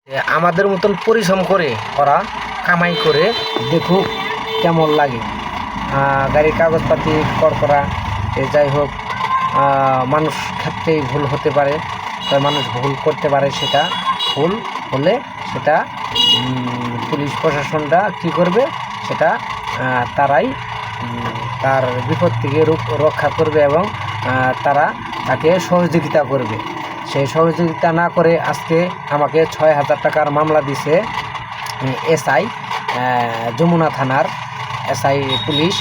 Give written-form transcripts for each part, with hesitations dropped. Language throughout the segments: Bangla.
আমাদের মতন পরিশ্রম করে ওরা কামাই করে দেখুক কেমন লাগে। গাড়ির কাগজপাতি করা যাই হোক, মানুষ ক্ষেত্রেই ভুল হতে পারে, তাই মানুষ ভুল করতে পারে। সেটা ভুল হলে সেটা পুলিশ প্রশাসনটা কী করবে, সেটা তারাই তার বিপদ থেকে রক্ষা করবে এবং তারা তাকে সহযোগিতা করবে। সেই সহযোগিতা না করে আজকে আমাকে ৬,০০০ টাকার মামলা দিছে এসআই, যমুনা থানার এসআই পুলিশ।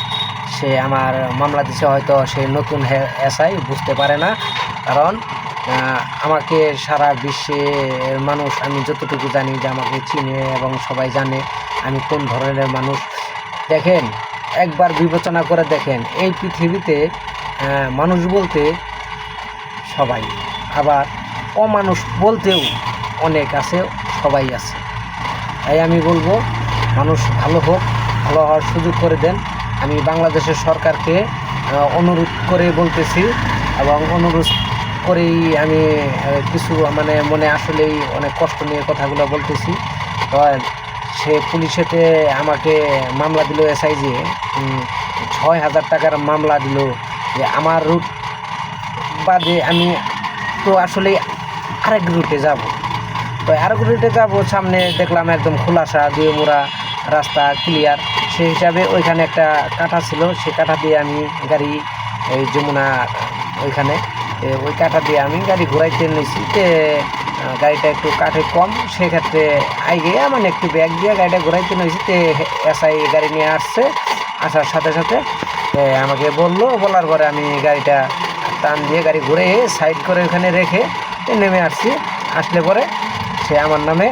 সে আমার মামলা দিছে, হয়তো সে নতুন এসআই বুঝতে পারে না, কারণ আমাকে সারা বিশ্বের মানুষ, আমি যতটুকু জানি যে আমাকে চিনে এবং সবাই জানে আমি কোন ধরনের মানুষ। দেখেন, একবার বিবেচনা করে দেখেন, এই পৃথিবীতে মানুষ বলতে সবাই, আবার অমানুষ বলতেও অনেক আছে, সবাই আছে। তাই আমি বলবো, মানুষ ভালো হোক, ভালো হওয়ার সুযোগ করে দেন। আমি বাংলাদেশের সরকারকে অনুরোধ করে বলতেছি এবং অনুরোধ করেই আমি কিছু মনে আসলেই অনেক কষ্ট নিয়ে কথাগুলো বলতেছি। তো সে পুলিশেতে আমাকে মামলা দিল, এসআই যে ৬,০০০ টাকার মামলা দিল, যে আমার রুট বাদে আমি তো আসলে আরেক রুটে যাব। তো আরেক রুটে যাব, সামনে দেখলাম একদম খোলাসা দিয়ে মোড়া রাস্তা, ক্লিয়ার। সেই হিসাবে ওইখানে একটা কাঁটা ছিল, সে কাঁটা দিয়ে আমি গাড়ি, এই যমুনা ওইখানে ওই কাঁটা দিয়ে আমি গাড়ি ঘোরাইতে নিয়েছি। তে গাড়িটা একটু কাঠে কম, সেক্ষেত্রে আগে একটু ব্যাগ দিয়ে গাড়িটা ঘোরাইতে নিয়েছি। তে এসআই গাড়ি নিয়ে আসছে, আসার সাথে সাথে আমাকে বলার পরে আমি গাড়িটা টান দিয়ে গাড়ি ঘুরে সাইড করে ওখানে রেখে নেমে আসছি। আসলে পরে সে আমার নামে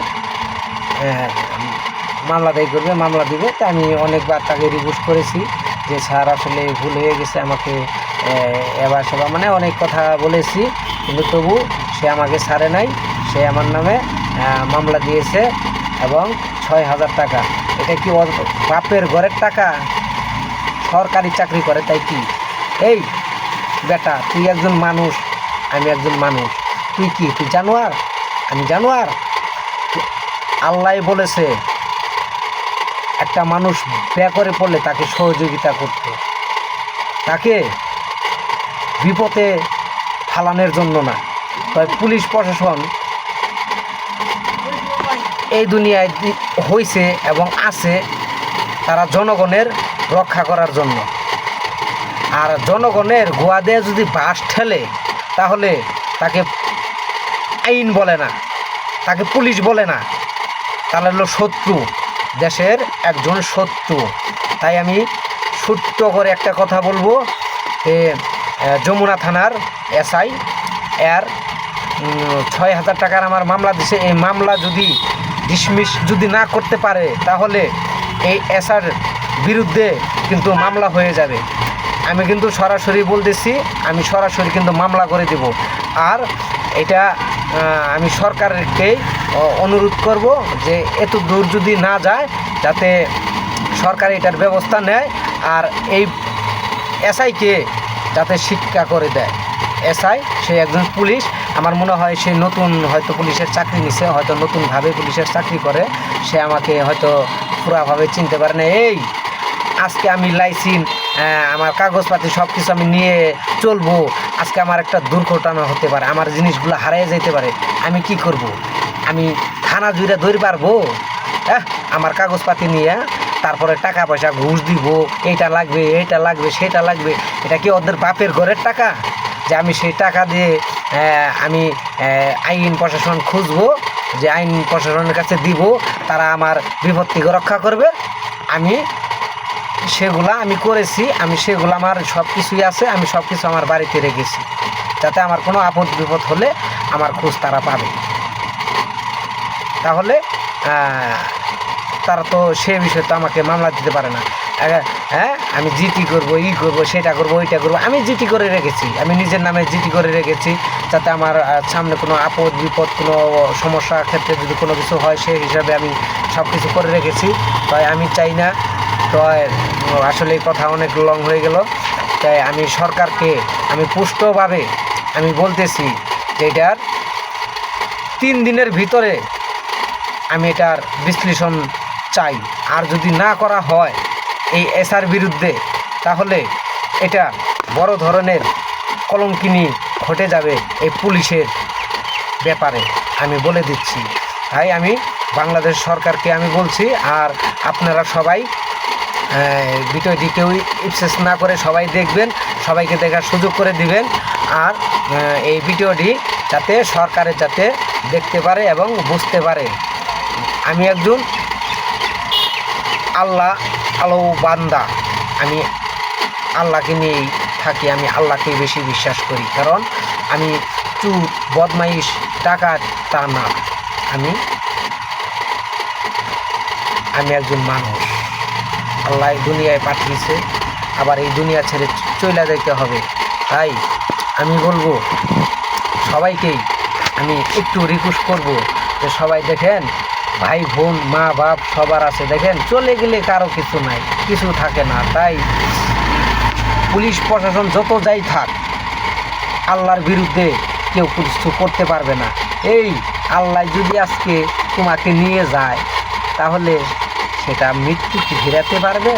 মামলা দায়ী করবে, মামলা দিবে। তা আমি অনেকবার তাকে রিকোয়েস্ট করেছি যে স্যার আসলে ভুল হয়ে গেছে, আমাকে এবার সেবা অনেক কথা বলেছি, কিন্তু তবু সে আমাকে ছাড়ে নাই। সে আমার নামে মামলা দিয়েছে এবং ৬,০০০ টাকা। এটা কি ওর বাপের ঘরের টাকা? সরকারি চাকরি করে তাই কি? এই বেটা, তুই একজন মানুষ, আমি একজন মানুষ, তুই কি, তুই জানোয়ার? আমি জানোয়ার? আল্লাহ বলেছে একটা মানুষ বিপদে পড়লে তাকে সহযোগিতা করতে, তাকে বিপদে ফালানোর জন্য না। তাই পুলিশ প্রশাসন এই দুনিয়ায় হয়েছে এবং আছে তারা জনগণের রক্ষা করার জন্য। আর জনগণের গোয়া দিয়ে যদি বাস ঠেলে, তাহলে তাকে আইন বলে না, তাকে পুলিশ বলে না, তাহলে হলো শত্রু, দেশের একজন শত্রু। তাই আমি ছোট্ট করে একটা কথা বলবো, যমুনা থানার এসআই এর ৬,০০০ টাকার আমার মামলা দিছে। এই মামলা যদি ডিসমিস যদি না করতে পারে, তাহলে এই এসআর বিরুদ্ধে কিন্তু মামলা হয়ে যাবে। আমি কিন্তু সরাসরি বলতেছি, আমি সরাসরি কিন্তু মামলা করে দেব। আর এটা আমি সরকারকেই অনুরোধ করব যে এত দূর যদি না যায়, যাতে সরকার এটার ব্যবস্থা নেয় আর এই এসআইকে যাতে শিক্ষা করে দেয়। এসআই সে একজন পুলিশ, আমার মনে হয় সে নতুন হয়তো পুলিশের চাকরি নিছে, হয়তো নতুনভাবে পুলিশের চাকরি করে, সে আমাকে হয়তো পুরাভাবে চিনতে পারে না। এই আজকে আমি লাইসেন্স, আমার কাগজপাতি সব কিছু আমি নিয়ে চলবো, আজকে আমার একটা দুর্ঘটনা হতে পারে, আমার জিনিসগুলো হারিয়ে যেতে পারে, আমি কি করব? আমি থানা জুড়ে ধরে পারবো? আমার কাগজপাতি নিয়ে তারপরে টাকা পয়সা ঘুষ দিব, এইটা লাগবে, এইটা লাগবে, সেটা লাগবে। এটা কি ওদের বাপের ঘরের টাকা যে আমি সেই টাকা দিয়ে আমি আইন প্রশাসন খুঁজবো, যে আইন প্রশাসনের কাছে দিব, তারা আমার বিপদ থেকে রক্ষা করবে? সেগুলা আমি করেছি, সেগুলো আমার সব কিছুই আছে, আমি সব কিছু আমার বাড়িতে রেখেছি, যাতে আমার কোনো আপদ বিপদ হলে আমার খোঁজ তারা পাবে। তাহলে তারা তো সে বিষয়ে তো আমাকে মামলা দিতে পারে না। আমি জিটি করব, করব, সেটা করব, ওইটা করব। আমি জিটি করে রেখেছি, আমি নিজের নামে জিটি করে রেখেছি, যাতে আমার সামনে কোনো আপদ বিপদ, কোনো সমস্যা ক্ষেত্রে যদি কোনো কিছু হয়, সেই হিসাবে আমি সব কিছু করে রেখেছি। তাই আমি চাই না, তো আসলে এই কথা অনেক লং হয়ে গেল। তাই আমি সরকারকে আমি পুষ্টভাবে আমি বলতেছি যে এটার 3 দিনের ভিতরে আমি এটার বিশ্লেষণ চাই। আর যদি না করা হয় এই এসআর বিরুদ্ধে, তাহলে এটা বড় ধরনের কলঙ্কিনী ঘটে যাবে এই পুলিশের ব্যাপারে, আমি বলে দিচ্ছি। তাই আমি বাংলাদেশ সরকারকে আমি বলছি, আর আপনারা সবাই ভিডিওটি কেউ ইপসেস না করে সবাই দেখবেন, সবাইকে দেখার সুযোগ করে দিবেন। আর এই ভিডিওটি যাতে সরকারের যাতে দেখতে পারে এবং বুঝতে পারে আমি একজন আলো বান্দা, আমি আল্লাহকে নিয়েই থাকি, আমি আল্লাহকে বেশি বিশ্বাস করি। কারণ আমি চুর বদমাইশ টাকা তা না, আমি একজন মানুষ, আল্লাহ দুনিয়ায় পাঠিয়েছে, আবার এই দুনিয়া ছেড়ে চলে যেতে হবে। তাই আমি বলবো সবাইকেই, আমি একটু রিকোয়েস্ট করব যে সবাই দেখেন, ভাই বোন মা বাপ সবার আছে, দেখেন চলে গেলে কারো কিছু নাই, কিছু থাকে না। তাই পুলিশ প্রশাসন যত যাই থাক, আল্লাহর বিরুদ্ধে কেউ কিছু করতে পারবে না। এই আল্লাহ যদি আজকে তোমাকে নিয়ে যায়, তাহলে সেটা মৃত্যু কি ফিরাতে পারবে?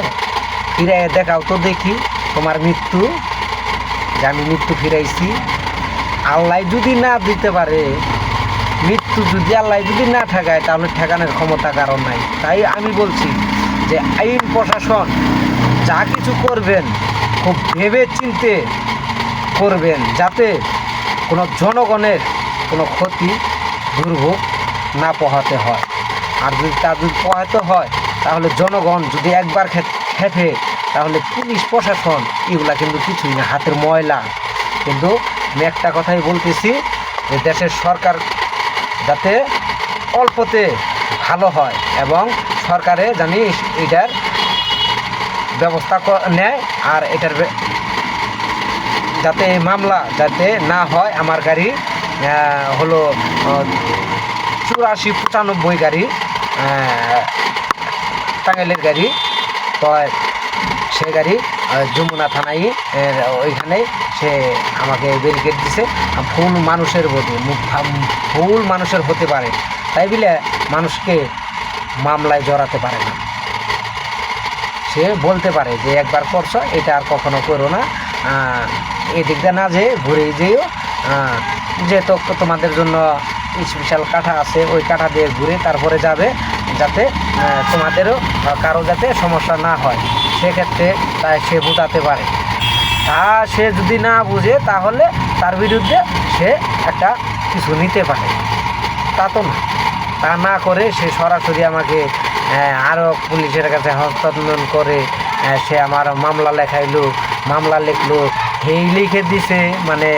ফিরাই দেখাও তো দেখি তোমার মৃত্যু, যে আমি মৃত্যু ফিরাইছি। আল্লাহ যদি না দিতে পারে মৃত্যু, যদি আল্লাহ যদি না ঠেকায়, তাহলে ঠেকানোর ক্ষমতা কারণ নাই। তাই আমি বলছি যে আইন প্রশাসন যা কিছু করবেন খুব ভেবে চিন্তে করবেন, যাতে কোনো জনগণের কোনো ক্ষতি দুর্ভোগ না পোহাতে হয়। আর যদি তা যদি পোহাতে হয়, তাহলে জনগণ যদি একবার খেপে, তাহলে পুলিশ প্রশাসন এগুলা কিন্তু কিছুই না, হাতের ময়লা। কিন্তু আমি একটা কথাই বলতেছি যে দেশের সরকার যাতে অল্পতে ভালো হয় এবং সরকারে জানি এটার ব্যবস্থা নেয়, আর এটার যাতে এই মামলা যাতে না হয়। আমার গাড়ি হলো 84-95 গাড়ি, টাঙ্গাইলের গাড়ি। তো সে গাড়ি যমুনা থানায় ওইখানে সে আমাকে ব্যারিকেড দিছে। ভুল মানুষের ভুল মানুষের হতে পারে, তাই বলে মানুষকে মামলায় জড়াতে পারে না। সে বলতে পারে যে একবার করছো, এটা আর কখনো করো না, এদিক দিয়ে না যেয়ে ঘুরে যেও, যেহেতু তোমাদের জন্য স্পেশাল কাঠা আছে, ওই কাঠা দিয়ে ঘুরে তারপরে যাবে, যাতে তোমাদেরও কারো যাতে সমস্যা না হয়। সেক্ষেত্রে তাই সে বোঝাতে পারে। তা সে যদি না বুঝে, তাহলে তার বিরুদ্ধে সে একটা কিছু নিতে পারে, তা তো না। তা না করে সে সরাসরি আমাকে আরও পুলিশের কাছে হস্তান্তর করে সে আমার মামলা লেখাইলো, মামলা লিখলো, এই লিখে দিছে, মানে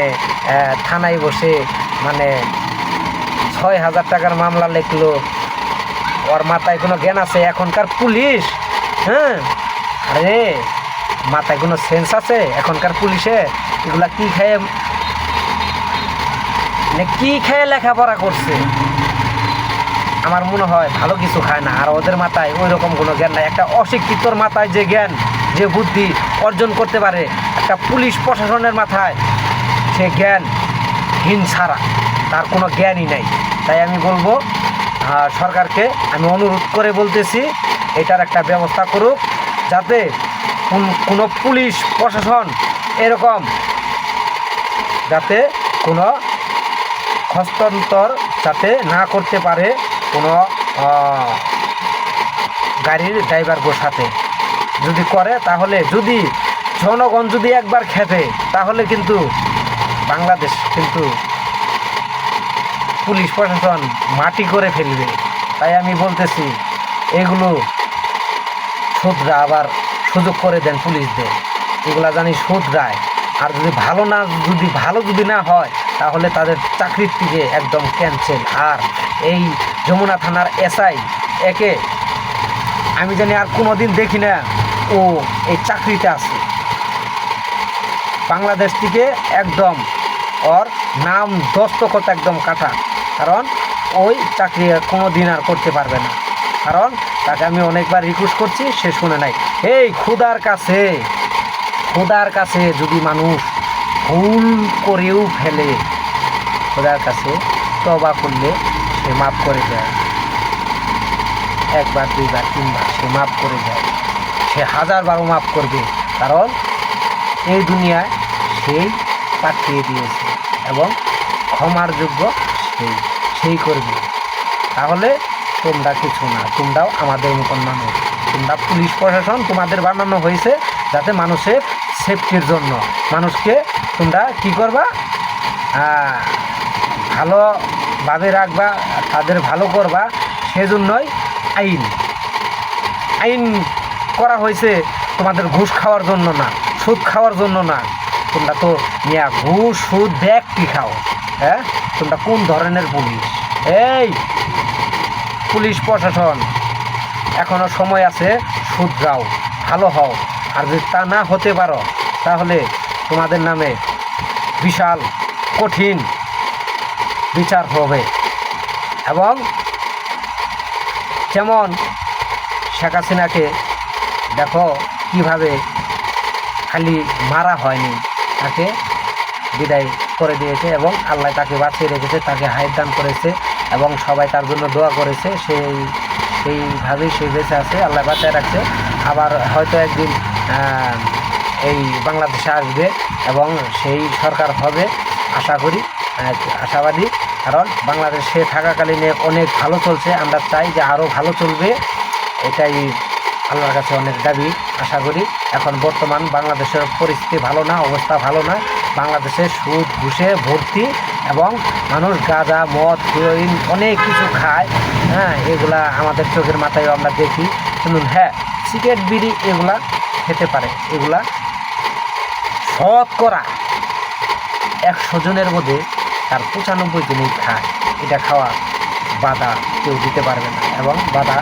থানায় বসে মানে 6,000 টাকার মামলা লিখলো। ওর মাথায় কোনো জ্ঞান আছে এখনকার পুলিশ? হ্যাঁ, আরে মাথায় কোনো সেন্স আছে এখনকার পুলিশে? এগুলা কি খেয়ে লেখাপড়া করছে? আমার মনে হয় ভালো কিছু খায় না। আর ওদের মাথায় ওই রকম কোনো জ্ঞান নাই। একটা অশিক্ষিতর মাথায় যে জ্ঞান, যে বুদ্ধি অর্জন করতে পারে, একটা পুলিশ প্রশাসনের মাথায় সে জ্ঞানহীন ছাড়া তার কোনো জ্ঞানই নাই। তাই আমি বলবো সরকারকে, আমি অনুরোধ করে বলতেছি এটার একটা ব্যবস্থা করুক, যাতে কোনো পুলিশ প্রশাসন এরকম যাতে কোনো হস্তান্তর যাতে না করতে পারে কোনো গাড়ির ড্রাইভার সাথে। যদি করে, তাহলে যদি জনগণ যদি একবার খেপে, তাহলে কিন্তু বাংলাদেশ কিন্তু পুলিশ প্রশাসন মাটি করে ফেলবে। তাই আমি বলতেছি এগুলো শুধরা আবার সুযোগ করে দেন পুলিশদের, এগুলা জানি শুধরায়। আর যদি ভালো যদি না হয়, তাহলে তাদের চাকরির থেকে একদম ক্যান্সেল। আর এই যমুনা থানার এসআই একে আমি জানি আর কোনো দিন দেখি না ও এই চাকরিতে আছে। বাংলাদেশ থেকে একদম ওর নাম দস্তখত একদম কাটা, কারণ ওই চাকরি কোনো দিন আর করতে পারবে না। কারণ তাকে আমি অনেকবার রিকোয়েস্ট করছি, সে শুনে নাই। এই খোদার কাছে যদি মানুষ ভুল করেও ফেলে, খোদার কাছে তওবা করলে সে মাফ করে দেয়। একবার দুইবার তিনবার সে মাফ করে দেয়, সে হাজারবারও মাফ করবে, কারণ এই দুনিয়ায় সেই পাঠিয়ে দিয়েছে এবং ক্ষমার যোগ্য সেই করবে। তাহলে তোমরা কিছু না, তোমরাও আমাদের মতন মানুষ, তোমরা পুলিশ প্রশাসন তোমাদের বানানো হয়েছে যাতে মানুষের সেফটির জন্য, মানুষকে তোমরা কি করবা, ভালোভাবে রাখবা, তাদের ভালো করবা, সেজন্যই আইন করা হয়েছে তোমাদের ঘুষ খাওয়ার জন্য না, সুদ খাওয়ার জন্য না। তোমরা তো নিয়া ঘুষ সুদ ব্যক্তি খাও, হ্যাঁ? তোমরা কোন ধরনের পুলিশ? এই পুলিশ প্রশাসন, এখনও সময় আছে, শুধরাও, ভালো হও। আর যদি তা না হতে পারো তাহলে তোমাদের নামে বিশাল কঠিন বিচার হবে। এবং যেমন শেখ হাসিনাকে দেখো কিভাবে খালি মারা হয়নি, তাকে বিদায় করে দিয়েছে এবং আল্লাহ তাকে বাঁচিয়ে রেখেছে, তাকে হায়াত দান করেছে এবং সবাই তার জন্য দোয়া করেছে। সেইভাবেই সে বেঁচে আছে, আল্লাহ বাঁচায় রাখছে। আবার হয়তো একদিন এই বাংলাদেশে আসবে এবং সেই সরকার হবে, আশা করি, আশাবাদী। কারণ বাংলাদেশে থাকাকালীনে অনেক ভালো চলছে, আমরা চাই যে আরও ভালো চলবে, এটাই আল্লাহর কাছে অনেক দাবি। আশা করি এখন বর্তমান বাংলাদেশের পরিস্থিতি ভালো না, অবস্থা ভালো না। বাংলাদেশে সুদ ঘুষে ভর্তি এবং মানুষ গাঁজা মদ হিরোইন অনেক কিছু খায়, হ্যাঁ, এগুলা আমাদের চোখের মাথায় আমরা দেখি। কিন্তু হ্যাঁ, সিগারেট বিড়ি এগুলা খেতে পারে, এগুলা শতকরা 100 জনের মধ্যে তার 95 জনই খায়। এটা খাওয়া বাধা কেউ দিতে পারবে না এবং বাধা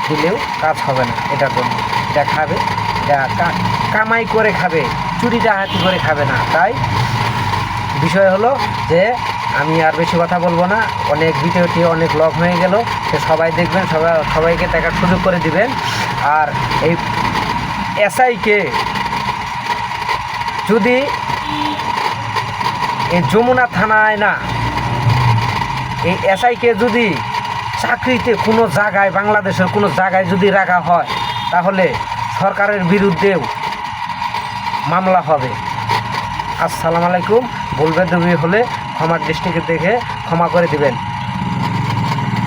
দিলেও কাজ হবে না এটার জন্য। এটা খাবে, এটা কামাই করে খাবে, চুরি ডাকাতি করে খাবে না। তাই বিষয় হলো যে আমি আর বেশি কথা বলবো না, অনেক ভিডিওটি অনেক লং হয়ে গেল, সে সবাই দেখবেন, সবাইকে দেখার সুযোগ করে দিবেন। আর এই এসআইকে যদি এই যমুনা থানায় না, এই এসআইকে যদি চাকরিতে কোনো জায়গায়, বাংলাদেশের কোনো জায়গায় যদি রাখা হয় তাহলে সরকারের বিরুদ্ধেও মামলা হবে। আসসালামু আলাইকুম। ভুল বেদবি হলে ক্ষমার দৃষ্টিকে দেখে ক্ষমা করে দিবেন।